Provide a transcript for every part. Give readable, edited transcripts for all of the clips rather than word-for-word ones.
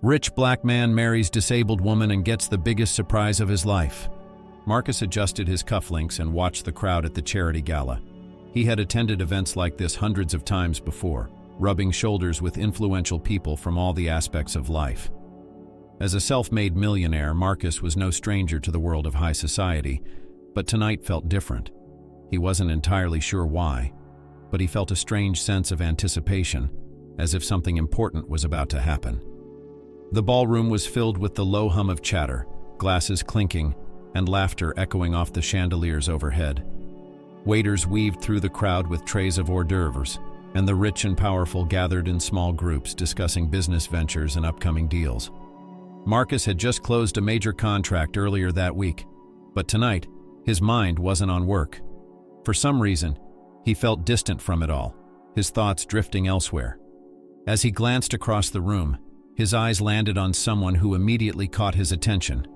Rich black man marries disabled woman and gets the biggest surprise of his life. Marcus adjusted his cufflinks and watched the crowd at the charity gala. He had attended events like this hundreds of times before, rubbing shoulders with influential people from all the aspects of life. As a self-made millionaire, Marcus was no stranger to the world of high society, but tonight felt different. He wasn't entirely sure why, but he felt a strange sense of anticipation, as if something important was about to happen. The ballroom was filled with the low hum of chatter, glasses clinking, and laughter echoing off the chandeliers overhead. Waiters weaved through the crowd with trays of hors d'oeuvres, and the rich and powerful gathered in small groups discussing business ventures and upcoming deals. Marcus had just closed a major contract earlier that week, but tonight, his mind wasn't on work. For some reason, he felt distant from it all, his thoughts drifting elsewhere. As he glanced across the room, his eyes landed on someone who immediately caught his attention.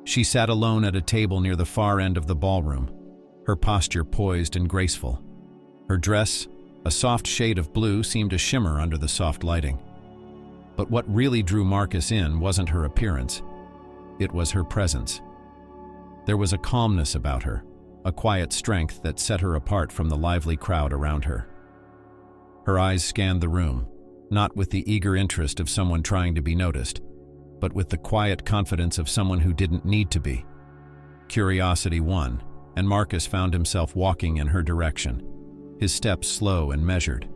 She sat alone at a table near the far end of the ballroom, her posture poised and graceful. Her dress, a soft shade of blue, seemed to shimmer under the soft lighting. But what really drew Marcus in wasn't her appearance. It was her presence. There was a calmness about her, a quiet strength that set her apart from the lively crowd around her. Her eyes scanned the room, not with the eager interest of someone trying to be noticed, but with the quiet confidence of someone who didn't need to be. Curiosity won, and Marcus found himself walking in her direction, his steps slow and measured.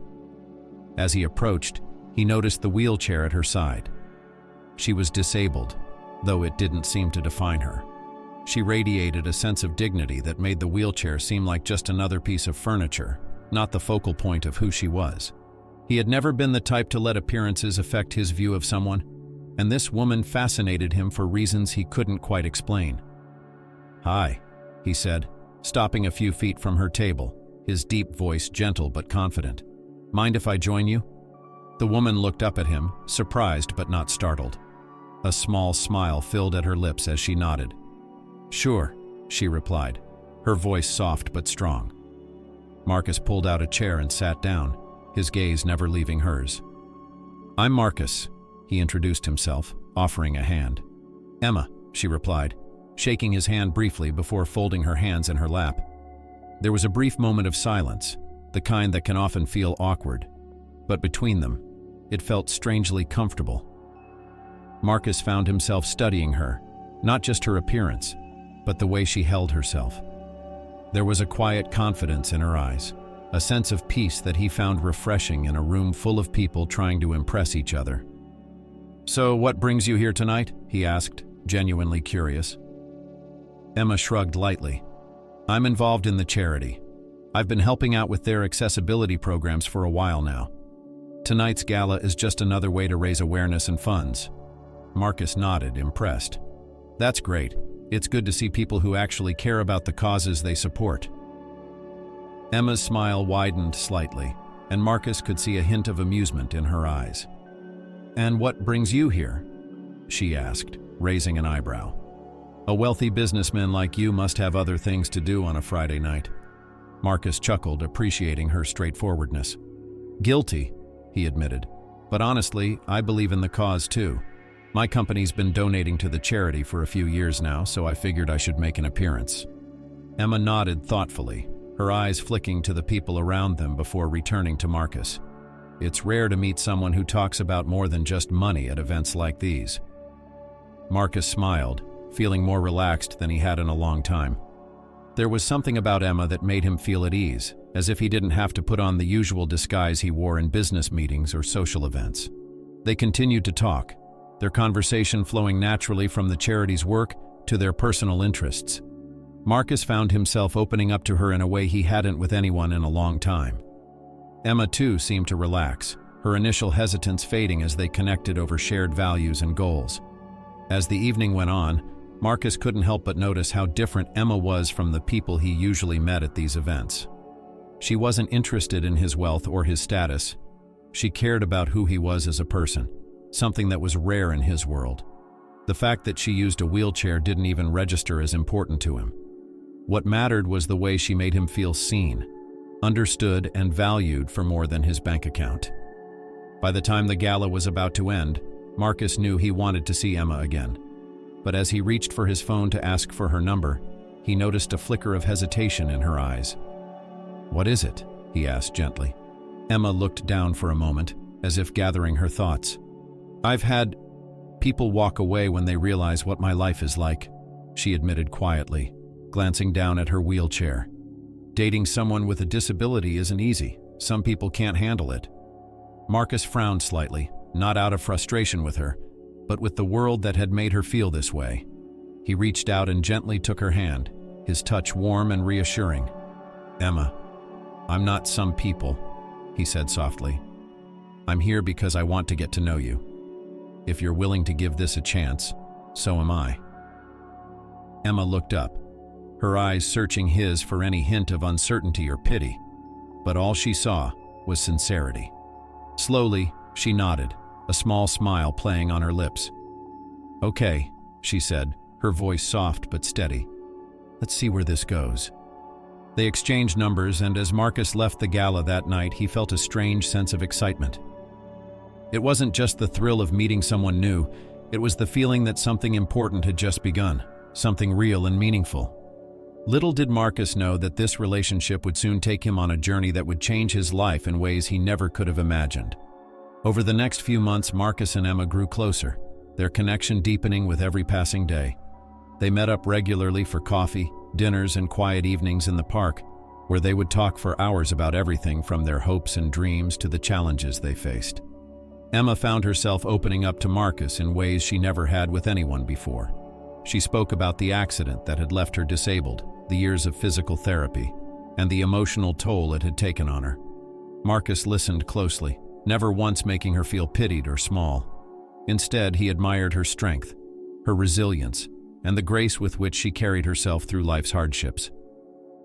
As he approached, he noticed the wheelchair at her side. She was disabled, though it didn't seem to define her. She radiated a sense of dignity that made the wheelchair seem like just another piece of furniture, not the focal point of who she was. He had never been the type to let appearances affect his view of someone, and this woman fascinated him for reasons he couldn't quite explain. "Hi," he said, stopping a few feet from her table, his deep voice gentle but confident. "Mind if I join you?" The woman looked up at him, surprised but not startled. A small smile filled at her lips as she nodded. "Sure," she replied, her voice soft but strong. Marcus pulled out a chair and sat down, his gaze never leaving hers. "I'm Marcus," he introduced himself, offering a hand. "Emma," she replied, shaking his hand briefly before folding her hands in her lap. There was a brief moment of silence, the kind that can often feel awkward, but between them, it felt strangely comfortable. Marcus found himself studying her, not just her appearance, but the way she held herself. There was a quiet confidence in her eyes, a sense of peace that he found refreshing in a room full of people trying to impress each other. "So what brings you here tonight?" he asked, genuinely curious. Emma shrugged lightly. "I'm involved in the charity. I've been helping out with their accessibility programs for a while now. Tonight's gala is just another way to raise awareness and funds." Marcus nodded, impressed. "That's great. It's good to see people who actually care about the causes they support." Emma's smile widened slightly, and Marcus could see a hint of amusement in her eyes. "And what brings you here?" she asked, raising an eyebrow. "A wealthy businessman like you must have other things to do on a Friday night." Marcus chuckled, appreciating her straightforwardness. "Guilty," he admitted. "But honestly, I believe in the cause too. My company's been donating to the charity for a few years now, so I figured I should make an appearance." Emma nodded thoughtfully, her eyes flicking to the people around them before returning to Marcus. It's rare to meet someone who talks about more than just money at events like these. Marcus smiled, feeling more relaxed than he had in a long time. There was something about Emma that made him feel at ease, as if he didn't have to put on the usual disguise he wore in business meetings or social events. They continued to talk, their conversation flowing naturally from the charity's work to their personal interests. Marcus found himself opening up to her in a way he hadn't with anyone in a long time. Emma, too, seemed to relax, her initial hesitance fading as they connected over shared values and goals. As the evening went on, Marcus couldn't help but notice how different Emma was from the people he usually met at these events. She wasn't interested in his wealth or his status. She cared about who he was as a person, something that was rare in his world. The fact that she used a wheelchair didn't even register as important to him. What mattered was the way she made him feel seen, understood, and valued for more than his bank account. By the time the gala was about to end, Marcus knew he wanted to see Emma again. But as he reached for his phone to ask for her number, he noticed a flicker of hesitation in her eyes. "What is it?" he asked gently. Emma looked down for a moment, as if gathering her thoughts. "I've had people walk away when they realize what my life is like," she admitted quietly, glancing down at her wheelchair. "Dating someone with a disability isn't easy. Some people can't handle it." Marcus frowned slightly, not out of frustration with her, but with the world that had made her feel this way. He reached out and gently took her hand, his touch warm and reassuring. "Emma, I'm not some people," he said softly. "I'm here because I want to get to know you. If you're willing to give this a chance, so am I." Emma looked up, her eyes searching his for any hint of uncertainty or pity, but all she saw was sincerity. Slowly, she nodded, a small smile playing on her lips. "Okay," she said, her voice soft but steady. "Let's see where this goes." They exchanged numbers, and as Marcus left the gala that night, he felt a strange sense of excitement. It wasn't just the thrill of meeting someone new, it was the feeling that something important had just begun, something real and meaningful. Little did Marcus know that this relationship would soon take him on a journey that would change his life in ways he never could have imagined. Over the next few months, Marcus and Emma grew closer, their connection deepening with every passing day. They met up regularly for coffee, dinners, and quiet evenings in the park, where they would talk for hours about everything from their hopes and dreams to the challenges they faced. Emma found herself opening up to Marcus in ways she never had with anyone before. She spoke about the accident that had left her disabled, the years of physical therapy, and the emotional toll it had taken on her. Marcus listened closely, never once making her feel pitied or small. Instead, he admired her strength, her resilience, and the grace with which she carried herself through life's hardships.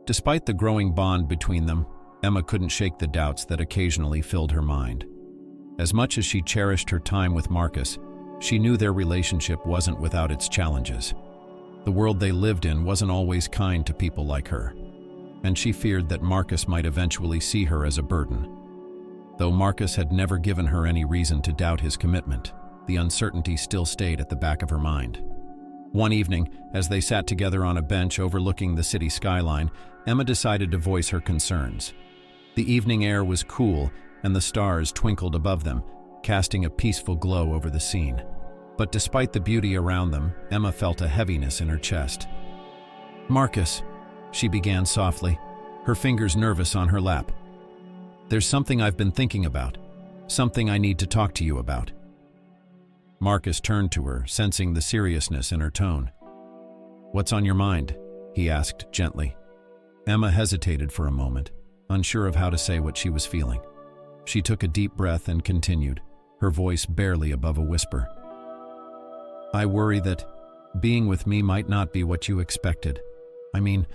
Despite the growing bond between them, Emma couldn't shake the doubts that occasionally filled her mind. As much as she cherished her time with Marcus, she knew their relationship wasn't without its challenges. The world they lived in wasn't always kind to people like her, and she feared that Marcus might eventually see her as a burden. Though Marcus had never given her any reason to doubt his commitment, the uncertainty still stayed at the back of her mind. One evening, as they sat together on a bench overlooking the city skyline, Emma decided to voice her concerns. The evening air was cool, and the stars twinkled above them, casting a peaceful glow over the scene. But despite the beauty around them, Emma felt a heaviness in her chest. "Marcus," she began softly, her fingers nervous on her lap. "There's something I've been thinking about, something I need to talk to you about." Marcus turned to her, sensing the seriousness in her tone. "What's on your mind?" he asked gently. Emma hesitated for a moment, unsure of how to say what she was feeling. She took a deep breath and continued, her voice barely above a whisper. "I worry that being with me might not be what you expected. I mean,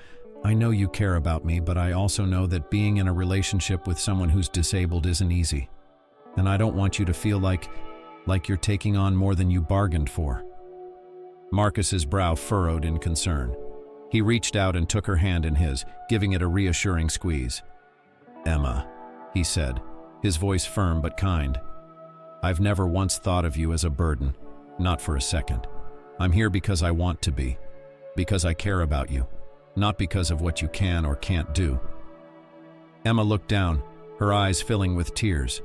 I know you care about me, but I also know that being in a relationship with someone who's disabled isn't easy. And I don't want you to feel like you're taking on more than you bargained for." Marcus's brow furrowed in concern. He reached out and took her hand in his, giving it a reassuring squeeze. "Emma," he said, his voice firm but kind. "I've never once thought of you as a burden, not for a second. I'm here because I want to be, because I care about you, not because of what you can or can't do." Emma looked down, her eyes filling with tears.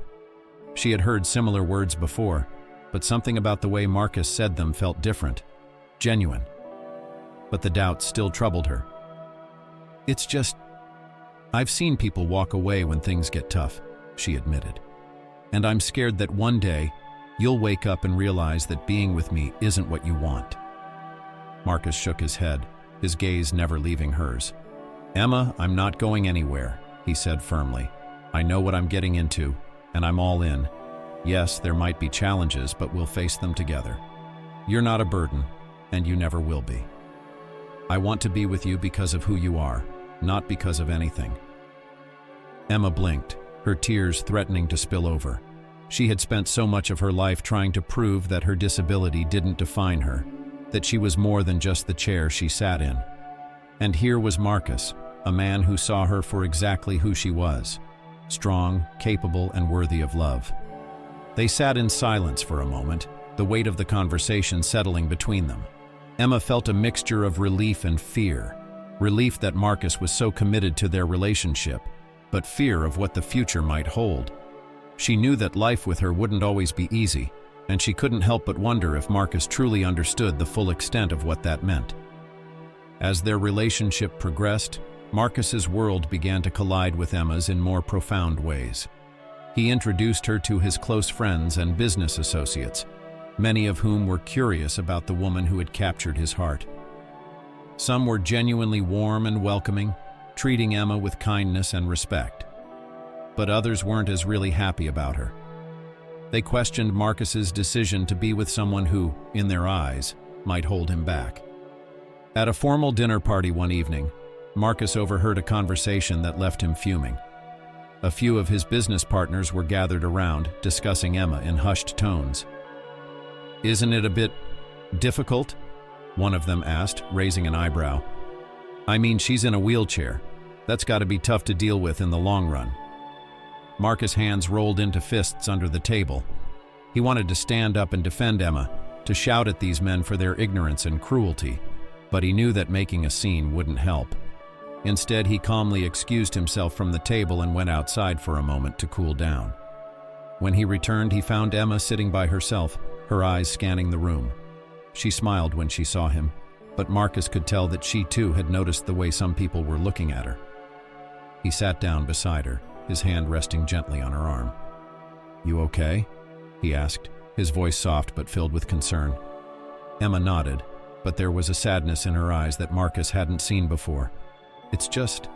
She had heard similar words before, but something about the way Marcus said them felt different, genuine. But the doubt still troubled her. "It's just, I've seen people walk away when things get tough," she admitted. "And I'm scared that one day, you'll wake up and realize that being with me isn't what you want." Marcus shook his head, his gaze never leaving hers. "Emma, I'm not going anywhere," he said firmly. "I know what I'm getting into, and I'm all in. Yes, there might be challenges, but we'll face them together. You're not a burden, and you never will be. I want to be with you because of who you are, not because of anything." Emma blinked, her tears threatening to spill over. She had spent so much of her life trying to prove that her disability didn't define her, that she was more than just the chair she sat in. And here was Marcus, a man who saw her for exactly who she was, strong, capable, and worthy of love. They sat in silence for a moment, the weight of the conversation settling between them. Emma felt a mixture of relief and fear. Relief that Marcus was so committed to their relationship, but fear of what the future might hold. She knew that life with her wouldn't always be easy, and she couldn't help but wonder if Marcus truly understood the full extent of what that meant. As their relationship progressed, Marcus's world began to collide with Emma's in more profound ways. He introduced her to his close friends and business associates, many of whom were curious about the woman who had captured his heart. Some were genuinely warm and welcoming, treating Emma with kindness and respect. But others weren't as really happy about her. They questioned Marcus's decision to be with someone who, in their eyes, might hold him back. At a formal dinner party one evening, Marcus overheard a conversation that left him fuming. A few of his business partners were gathered around, discussing Emma in hushed tones. "Isn't it a bit difficult?" one of them asked, raising an eyebrow. "I mean, she's in a wheelchair. That's got to be tough to deal with in the long run." Marcus' hands rolled into fists under the table. He wanted to stand up and defend Emma, to shout at these men for their ignorance and cruelty, but he knew that making a scene wouldn't help. Instead, he calmly excused himself from the table and went outside for a moment to cool down. When he returned, he found Emma sitting by herself, her eyes scanning the room. She smiled when she saw him, but Marcus could tell that she too had noticed the way some people were looking at her. He sat down beside her, his hand resting gently on her arm. "You okay?" he asked, his voice soft but filled with concern. Emma nodded, but there was a sadness in her eyes that Marcus hadn't seen before. "It's just,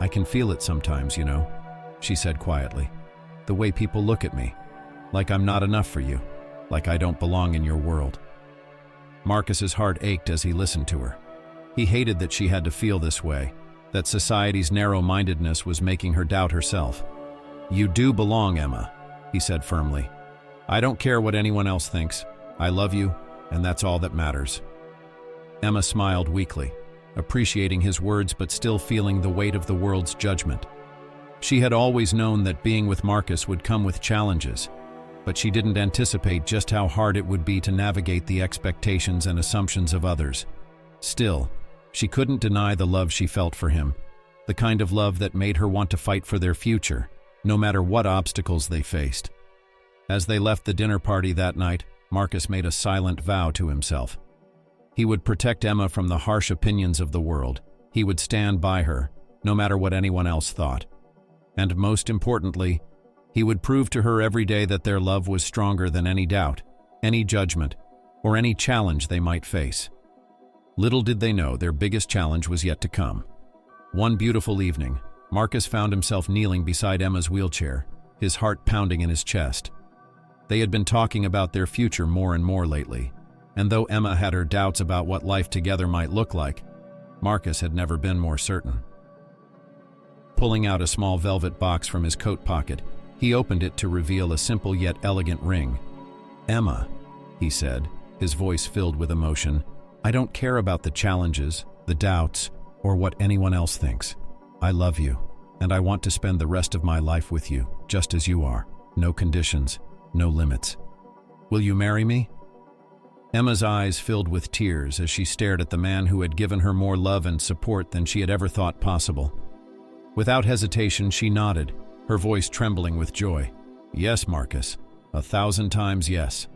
I can feel it sometimes, you know," she said quietly. "The way people look at me, like I'm not enough for you, like I don't belong in your world." Marcus's heart ached as he listened to her. He hated that she had to feel this way, that society's narrow-mindedness was making her doubt herself. "You do belong, Emma," he said firmly. "I don't care what anyone else thinks. I love you, and that's all that matters." Emma smiled weakly, appreciating his words but still feeling the weight of the world's judgment. She had always known that being with Marcus would come with challenges, but she didn't anticipate just how hard it would be to navigate the expectations and assumptions of others. Still, she couldn't deny the love she felt for him, the kind of love that made her want to fight for their future, no matter what obstacles they faced. As they left the dinner party that night, Marcus made a silent vow to himself. He would protect Emma from the harsh opinions of the world. He would stand by her, no matter what anyone else thought. And most importantly, he would prove to her every day that their love was stronger than any doubt, any judgment, or any challenge they might face. Little did they know their biggest challenge was yet to come. One beautiful evening, Marcus found himself kneeling beside Emma's wheelchair, his heart pounding in his chest. They had been talking about their future more and more lately, and though Emma had her doubts about what life together might look like, Marcus had never been more certain. Pulling out a small velvet box from his coat pocket, he opened it to reveal a simple yet elegant ring. "Emma," he said, his voice filled with emotion, "I don't care about the challenges, the doubts, or what anyone else thinks. I love you, and I want to spend the rest of my life with you, just as you are. No conditions, no limits. Will you marry me?" Emma's eyes filled with tears as she stared at the man who had given her more love and support than she had ever thought possible. Without hesitation, she nodded, her voice trembling with joy. "Yes, Marcus, 1,000 times yes."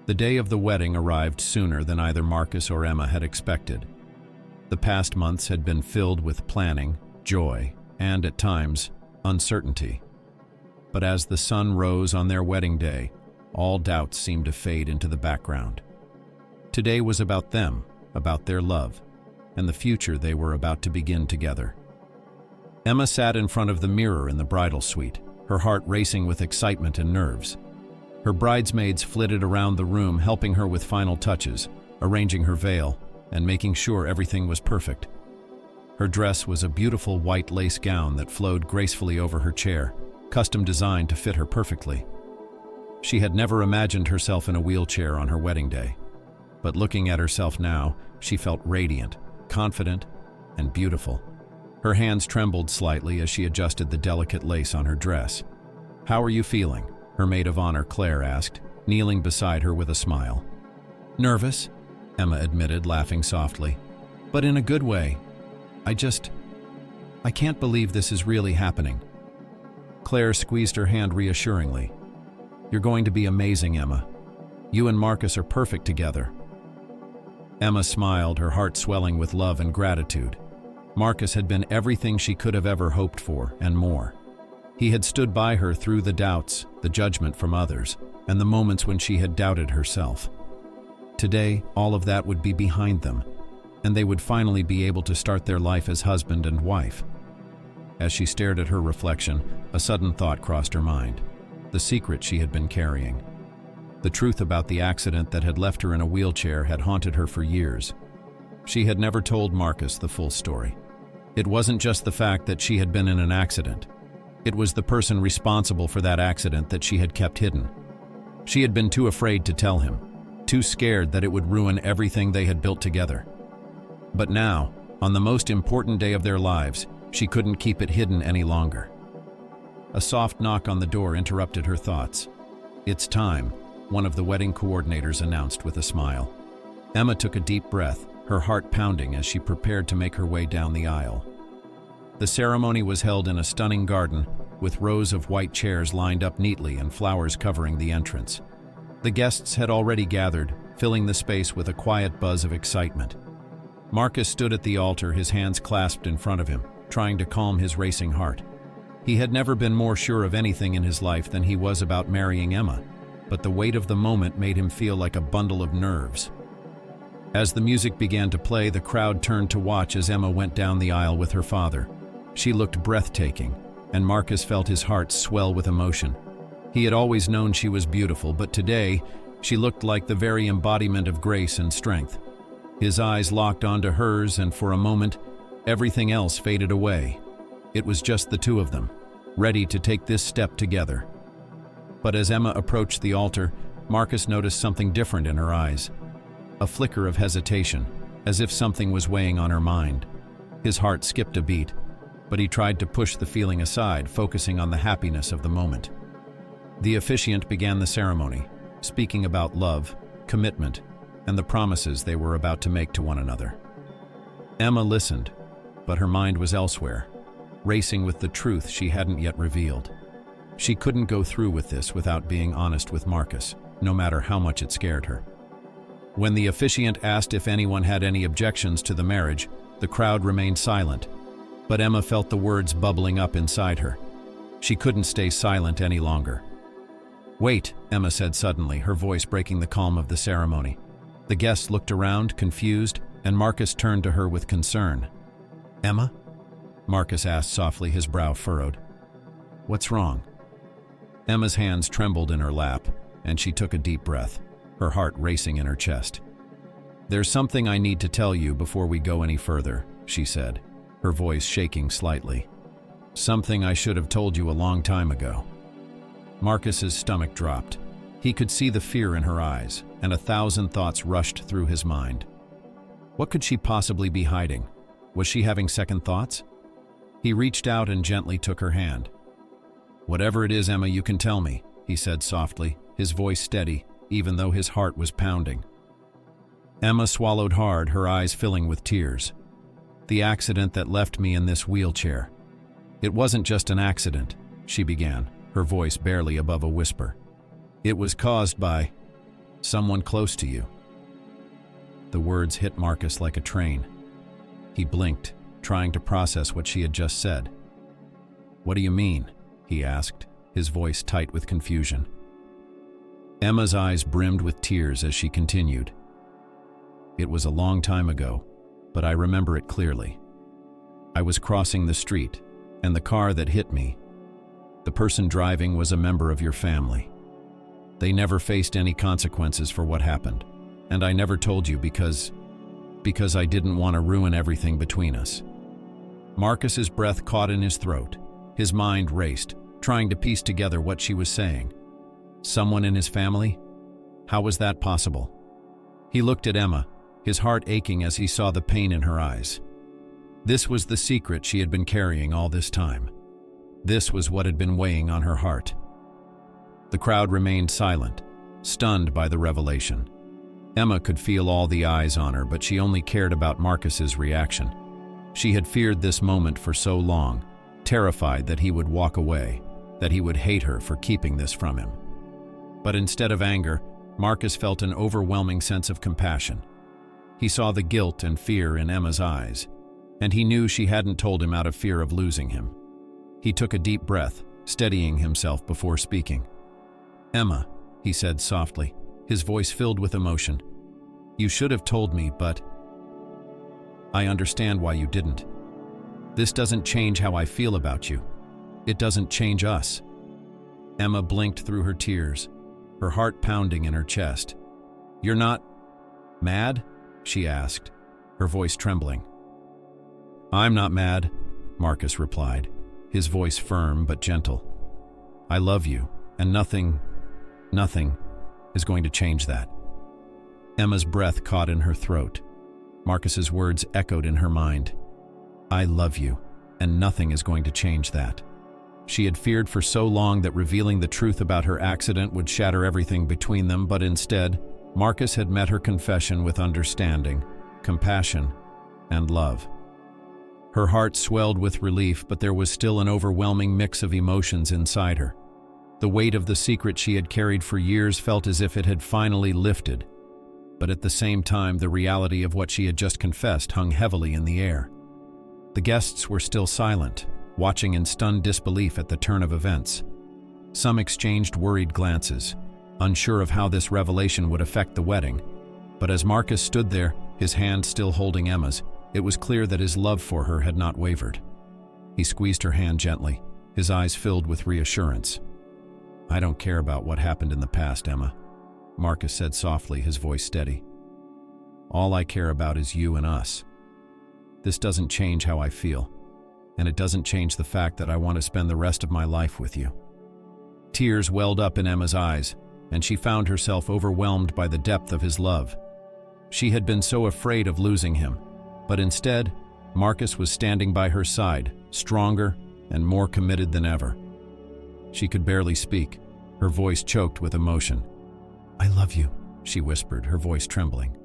The day of the wedding arrived sooner than either Marcus or Emma had expected. The past months had been filled with planning, joy, and, at times, uncertainty. But as the sun rose on their wedding day, all doubts seemed to fade into the background. Today was about them, about their love, and the future they were about to begin together. Emma sat in front of the mirror in the bridal suite, her heart racing with excitement and nerves. Her bridesmaids flitted around the room, helping her with final touches, arranging her veil, and making sure everything was perfect. Her dress was a beautiful white lace gown that flowed gracefully over her chair, custom designed to fit her perfectly. She had never imagined herself in a wheelchair on her wedding day, but looking at herself now, she felt radiant, confident, and beautiful. Her hands trembled slightly as she adjusted the delicate lace on her dress. "How are you feeling?" her maid of honor Claire asked, kneeling beside her with a smile. "Nervous," Emma admitted, laughing softly. "But in a good way. I can't believe this is really happening." Claire squeezed her hand reassuringly. "You're going to be amazing, Emma. You and Marcus are perfect together." Emma smiled, her heart swelling with love and gratitude. Marcus had been everything she could have ever hoped for, and more. He had stood by her through the doubts, the judgment from others, and the moments when she had doubted herself. Today, all of that would be behind them, and they would finally be able to start their life as husband and wife. As she stared at her reflection, a sudden thought crossed her mind. The secret she had been carrying. The truth about the accident that had left her in a wheelchair had haunted her for years. She had never told Marcus the full story. It wasn't just the fact that she had been in an accident. It was the person responsible for that accident that she had kept hidden. She had been too afraid to tell him, too scared that it would ruin everything they had built together. But now, on the most important day of their lives, she couldn't keep it hidden any longer. A soft knock on the door interrupted her thoughts. "It's time," one of the wedding coordinators announced with a smile. Emma took a deep breath, her heart pounding as she prepared to make her way down the aisle. The ceremony was held in a stunning garden, with rows of white chairs lined up neatly and flowers covering the entrance. The guests had already gathered, filling the space with a quiet buzz of excitement. Marcus stood at the altar, his hands clasped in front of him, trying to calm his racing heart. He had never been more sure of anything in his life than he was about marrying Emma, but the weight of the moment made him feel like a bundle of nerves. As the music began to play, the crowd turned to watch as Emma went down the aisle with her father. She looked breathtaking, and Marcus felt his heart swell with emotion. He had always known she was beautiful, but today, she looked like the very embodiment of grace and strength. His eyes locked onto hers, and for a moment, everything else faded away. It was just the two of them, ready to take this step together. But as Emma approached the altar, Marcus noticed something different in her eyes. A flicker of hesitation, as if something was weighing on her mind. His heart skipped a beat, but he tried to push the feeling aside, focusing on the happiness of the moment. The officiant began the ceremony, speaking about love, commitment, and the promises they were about to make to one another. Emma listened, but her mind was elsewhere, racing with the truth she hadn't yet revealed. She couldn't go through with this without being honest with Marcus, no matter how much it scared her. When the officiant asked if anyone had any objections to the marriage, the crowd remained silent, but Emma felt the words bubbling up inside her. She couldn't stay silent any longer. "Wait," Emma said suddenly, her voice breaking the calm of the ceremony. The guests looked around, confused, and Marcus turned to her with concern. "Emma?" Marcus asked softly, his brow furrowed. "What's wrong?" Emma's hands trembled in her lap, and she took a deep breath, her heart racing in her chest. "There's something I need to tell you before we go any further," she said, her voice shaking slightly. "Something I should have told you a long time ago." Marcus's stomach dropped. He could see the fear in her eyes, and 1,000 thoughts rushed through his mind. What could she possibly be hiding? Was she having second thoughts? He reached out and gently took her hand. "Whatever it is, Emma, you can tell me," he said softly, his voice steady, even though his heart was pounding. Emma swallowed hard, her eyes filling with tears. "The accident that left me in this wheelchair. It wasn't just an accident," she began, her voice barely above a whisper. "It was caused by someone close to you." The words hit Marcus like a train. He blinked, trying to process what she had just said. "What do you mean?" he asked, his voice tight with confusion. Emma's eyes brimmed with tears as she continued. "It was a long time ago, but I remember it clearly. I was crossing the street, and the car that hit me, the person driving was a member of your family. They never faced any consequences for what happened, and I never told you because I didn't want to ruin everything between us." Marcus's breath caught in his throat. His mind raced, trying to piece together what she was saying. Someone in his family? How was that possible? He looked at Emma, his heart aching as he saw the pain in her eyes. This was the secret she had been carrying all this time. This was what had been weighing on her heart. The crowd remained silent, stunned by the revelation. Emma could feel all the eyes on her, but she only cared about Marcus's reaction. She had feared this moment for so long, terrified that he would walk away, that he would hate her for keeping this from him. But instead of anger, Marcus felt an overwhelming sense of compassion. He saw the guilt and fear in Emma's eyes, and he knew she hadn't told him out of fear of losing him. He took a deep breath, steadying himself before speaking. "Emma," he said softly, his voice filled with emotion. "You should have told me, but I understand why you didn't. This doesn't change how I feel about you. It doesn't change us." Emma blinked through her tears, her heart pounding in her chest. "You're not mad?" she asked, her voice trembling. "I'm not mad," Marcus replied, his voice firm but gentle. "I love you, and nothing is going to change that." Emma's breath caught in her throat. Marcus's words echoed in her mind. "I love you, and nothing is going to change that." She had feared for so long that revealing the truth about her accident would shatter everything between them, but instead, Marcus had met her confession with understanding, compassion, and love. Her heart swelled with relief, but there was still an overwhelming mix of emotions inside her. The weight of the secret she had carried for years felt as if it had finally lifted, but at the same time, the reality of what she had just confessed hung heavily in the air. The guests were still silent, watching in stunned disbelief at the turn of events. Some exchanged worried glances, unsure of how this revelation would affect the wedding. But as Marcus stood there, his hand still holding Emma's, it was clear that his love for her had not wavered. He squeezed her hand gently, his eyes filled with reassurance. "I don't care about what happened in the past, Emma," Marcus said softly, his voice steady. "All I care about is you and us. This doesn't change how I feel, and it doesn't change the fact that I want to spend the rest of my life with you." Tears welled up in Emma's eyes, and she found herself overwhelmed by the depth of his love. She had been so afraid of losing him, but instead, Marcus was standing by her side, stronger and more committed than ever. She could barely speak, her voice choked with emotion. "I love you," she whispered, her voice trembling.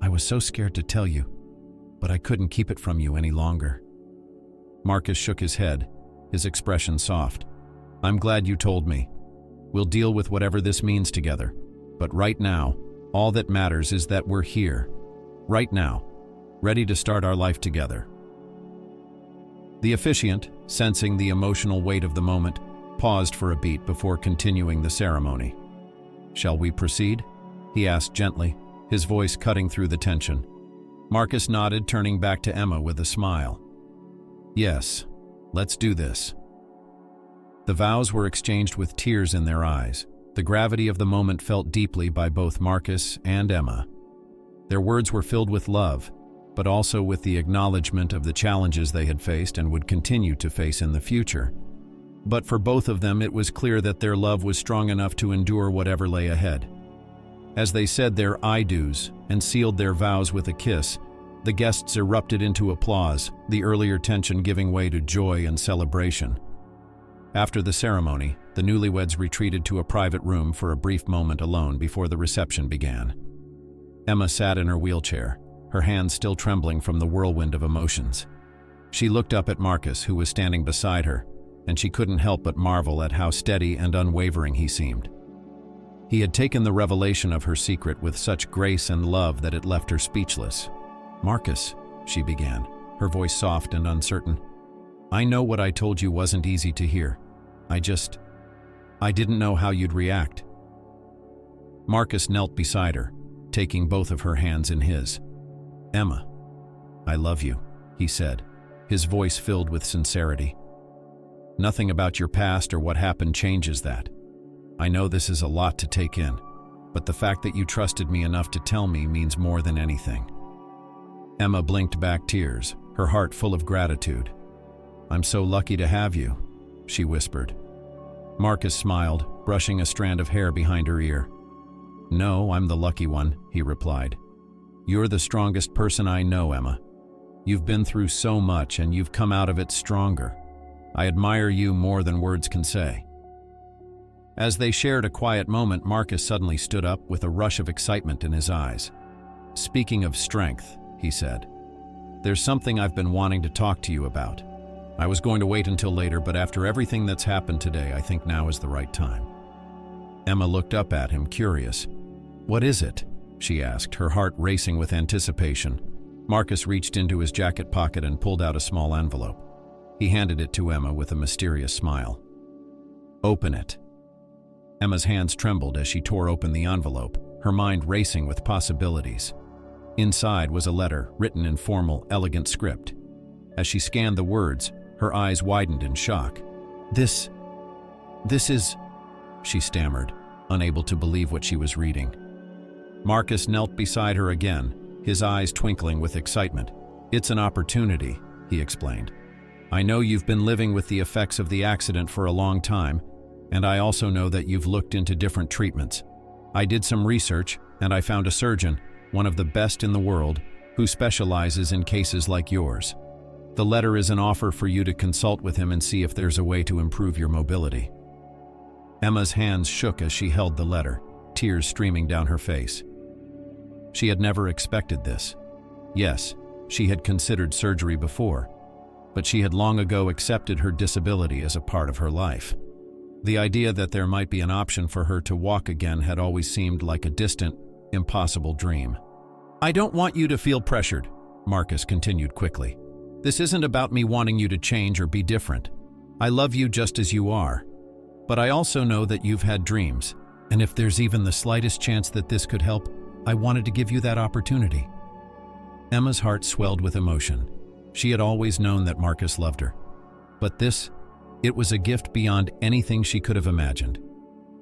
"I was so scared to tell you, but I couldn't keep it from you any longer." Marcus shook his head, his expression soft. "I'm glad you told me. We'll deal with whatever this means together. But right now, all that matters is that we're here. Right now, ready to start our life together." The officiant, sensing the emotional weight of the moment, paused for a beat before continuing the ceremony. "Shall we proceed?" he asked gently, his voice cutting through the tension. Marcus nodded, turning back to Emma with a smile. "Yes, let's do this." The vows were exchanged with tears in their eyes. The gravity of the moment felt deeply by both Marcus and Emma. Their words were filled with love, but also with the acknowledgement of the challenges they had faced and would continue to face in the future. But for both of them, it was clear that their love was strong enough to endure whatever lay ahead. As they said their "I do's" and sealed their vows with a kiss, the guests erupted into applause, the earlier tension giving way to joy and celebration. After the ceremony, the newlyweds retreated to a private room for a brief moment alone before the reception began. Emma sat in her wheelchair, her hands still trembling from the whirlwind of emotions. She looked up at Marcus, who was standing beside her, and she couldn't help but marvel at how steady and unwavering he seemed. He had taken the revelation of her secret with such grace and love that it left her speechless. "Marcus," she began, her voice soft and uncertain, "I know what I told you wasn't easy to hear. I didn't know how you'd react." Marcus knelt beside her, taking both of her hands in his. "Emma, I love you," he said, his voice filled with sincerity. "Nothing about your past or what happened changes that. I know this is a lot to take in, but the fact that you trusted me enough to tell me means more than anything." Emma blinked back tears, her heart full of gratitude. "I'm so lucky to have you," she whispered. Marcus smiled, brushing a strand of hair behind her ear. "No, I'm the lucky one," he replied. "You're the strongest person I know, Emma. You've been through so much and you've come out of it stronger. I admire you more than words can say." As they shared a quiet moment, Marcus suddenly stood up with a rush of excitement in his eyes. "Speaking of strength," he said, "there's something I've been wanting to talk to you about. I was going to wait until later, but after everything that's happened today, I think now is the right time." Emma looked up at him, curious. "What is it?" she asked, her heart racing with anticipation. Marcus reached into his jacket pocket and pulled out a small envelope. He handed it to Emma with a mysterious smile. "Open it." Emma's hands trembled as she tore open the envelope, her mind racing with possibilities. Inside was a letter, written in formal, elegant script. As she scanned the words, her eyes widened in shock. This is," she stammered, unable to believe what she was reading. Marcus knelt beside her again, his eyes twinkling with excitement. "It's an opportunity," he explained. "I know you've been living with the effects of the accident for a long time, and I also know that you've looked into different treatments. I did some research, and I found a surgeon, one of the best in the world, who specializes in cases like yours. The letter is an offer for you to consult with him and see if there's a way to improve your mobility." Emma's hands shook as she held the letter, tears streaming down her face. She had never expected this. Yes, she had considered surgery before, but she had long ago accepted her disability as a part of her life. The idea that there might be an option for her to walk again had always seemed like a distant, impossible dream. "I don't want you to feel pressured," Marcus continued quickly. "This isn't about me wanting you to change or be different. I love you just as you are. But I also know that you've had dreams, and if there's even the slightest chance that this could help, I wanted to give you that opportunity." Emma's heart swelled with emotion. She had always known that Marcus loved her. But this, it was a gift beyond anything she could have imagined.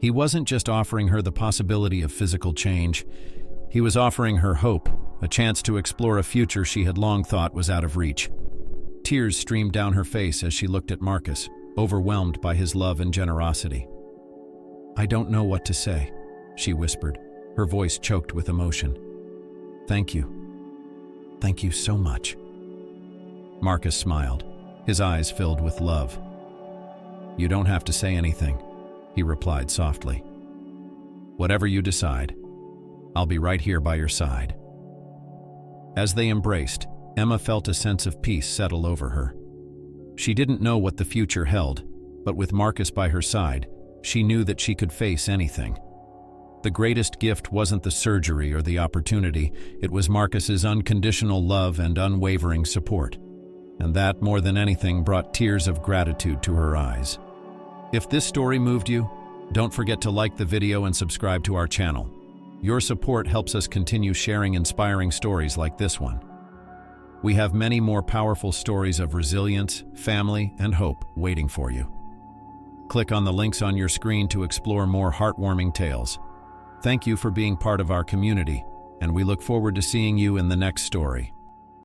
He wasn't just offering her the possibility of physical change. He was offering her hope, a chance to explore a future she had long thought was out of reach. Tears streamed down her face as she looked at Marcus, overwhelmed by his love and generosity. "I don't know what to say," she whispered, her voice choked with emotion. "Thank you. Thank you so much." Marcus smiled, his eyes filled with love. "You don't have to say anything," he replied softly. "Whatever you decide, I'll be right here by your side." As they embraced, Emma felt a sense of peace settle over her. She didn't know what the future held, but with Marcus by her side, she knew that she could face anything. The greatest gift wasn't the surgery or the opportunity, it was Marcus's unconditional love and unwavering support. And that, more than anything, brought tears of gratitude to her eyes. If this story moved you, don't forget to like the video and subscribe to our channel. Your support helps us continue sharing inspiring stories like this one. We have many more powerful stories of resilience, family, and hope waiting for you. Click on the links on your screen to explore more heartwarming tales. Thank you for being part of our community, and we look forward to seeing you in the next story.